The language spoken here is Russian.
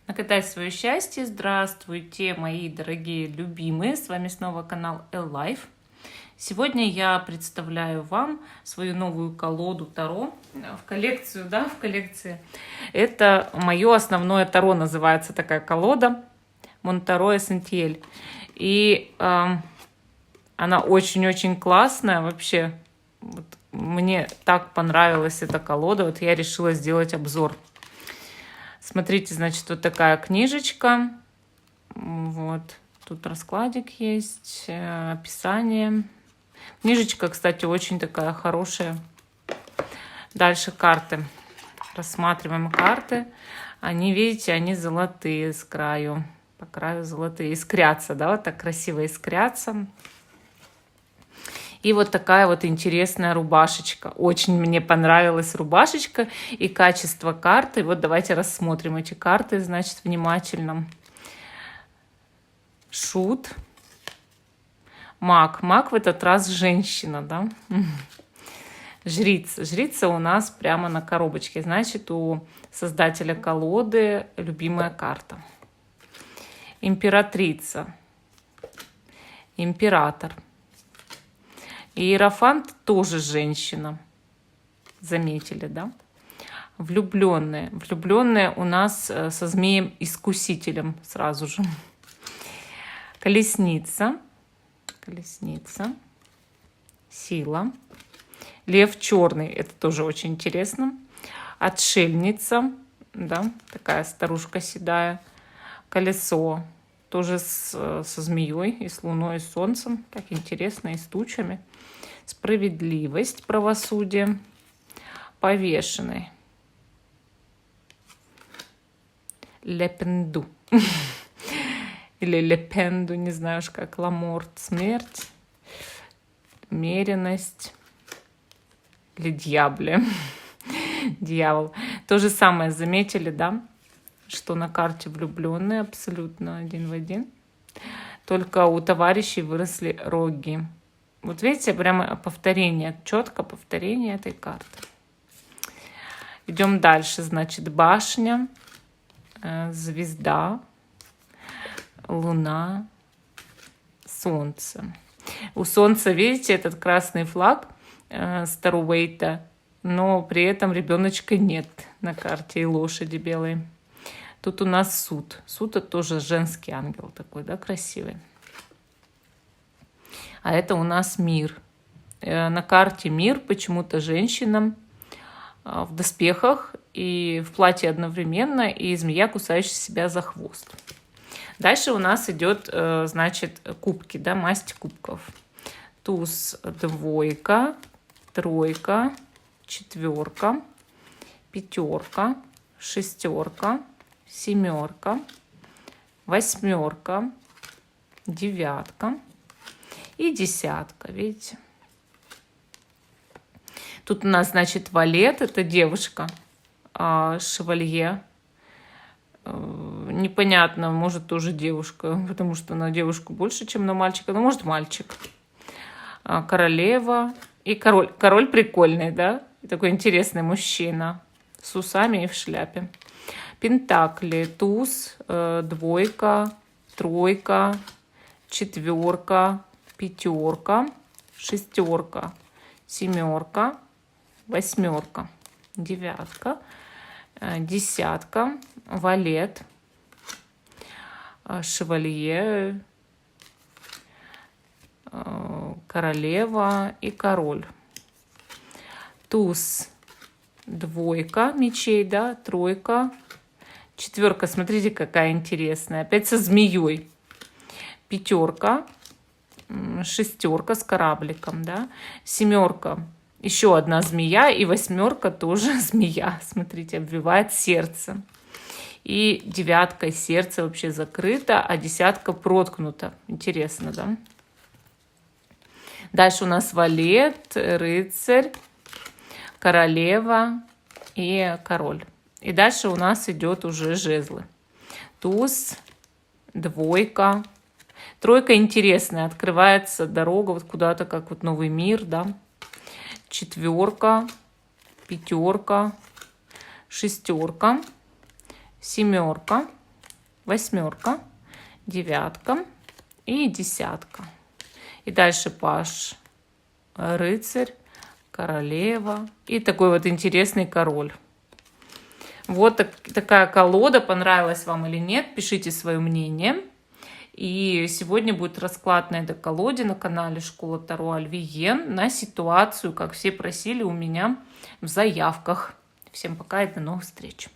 Накатай свое счастье. Здравствуйте, мои дорогие любимые. С вами снова канал L-Life. Сегодня я представляю вам свою новую колоду Таро в коллекцию, в коллекции. Это мое основное Таро, называется такая колода Монтаро Эссентиэль. И она очень-очень классная вообще. Вот, мне так понравилась эта колода, вот я решила сделать обзор. Смотрите, значит, вот такая книжечка. Вот. Тут раскладик есть, описание. Книжечка, кстати, очень такая хорошая. Дальше карты. Рассматриваем карты. Они, видите, они золотые с краю. По краю золотые. Искрятся, да, вот так красиво искрятся. И вот такая вот интересная рубашечка. Очень мне понравилась рубашечка и качество карты. Вот давайте рассмотрим эти карты, значит, внимательно. Шут. Маг. Маг в этот раз женщина, да? Жрица. Жрица у нас прямо на коробочке. Значит, у создателя колоды любимая карта. Императрица. Император. Иерофант тоже женщина. Заметили, да? Влюбленные. Влюбленные у нас со змеем-искусителем сразу же. Колесница. Колесница. Сила. Лев черный. Это тоже очень интересно. Отшельница. Да, такая старушка седая. Колесо. Тоже со змеей, и с луной, и с солнцем. Так интересно, и с тучами. Справедливость, правосудие. Повешенный. Лепенду. Или лепенду, не знаю уж как. Ламорт, смерть. Умеренность. Или дьябле. Дьявол. То же самое заметили, да? Что на карте влюбленные абсолютно один в один. Только у товарищей выросли роги. Вот видите, прямо повторение, четко повторение этой карты. Идем дальше. Значит, башня, звезда, луна, солнце. У солнца, видите, этот красный флаг Старуэйта, но при этом ребеночка нет на карте и лошади белой. Тут у нас суд. Суд — это тоже женский ангел такой, да, красивый. А это у нас мир. На карте мир, почему-то женщина в доспехах и в платье одновременно, и змея, кусающая себя за хвост. Дальше у нас идет, значит, кубки, да, масть кубков. Туз, двойка, тройка, четверка, пятерка, шестерка, семерка, восьмерка, девятка и десятка, видите? Тут у нас, значит, валет, это девушка, шевалье. Непонятно, может, тоже девушка, потому что на девушку больше, чем на мальчика, но может мальчик. Королева и король. Король прикольный, да? Такой интересный мужчина с усами и в шляпе. Пентакли, туз, двойка, тройка, четверка, пятерка, шестерка, семерка, восьмерка, девятка, десятка, валет, шевалье, королева и король. Туз, двойка мечей, да, тройка, четверка, смотрите, какая интересная, опять со змеей. Пятерка, шестерка с корабликом, да, семерка, еще одна змея, и восьмерка тоже змея, смотрите, обвивает сердце. И девятка, сердце вообще закрыто, а десятка проткнута. Интересно, да? Дальше у нас валет, рыцарь, королева и король. И дальше у нас идет уже жезлы. Туз, двойка, тройка интересная, открывается дорога вот куда-то, как вот новый мир, да. Четверка, пятерка, шестерка, семерка, восьмерка, девятка и десятка. И дальше паж, рыцарь, королева и такой вот интересный король. Вот такая колода. Понравилась вам или нет? Пишите свое мнение. И сегодня будет расклад на этой колоде на канале Школа Таро Альвиен на ситуацию, как все просили у меня в заявках. Всем пока и до новых встреч.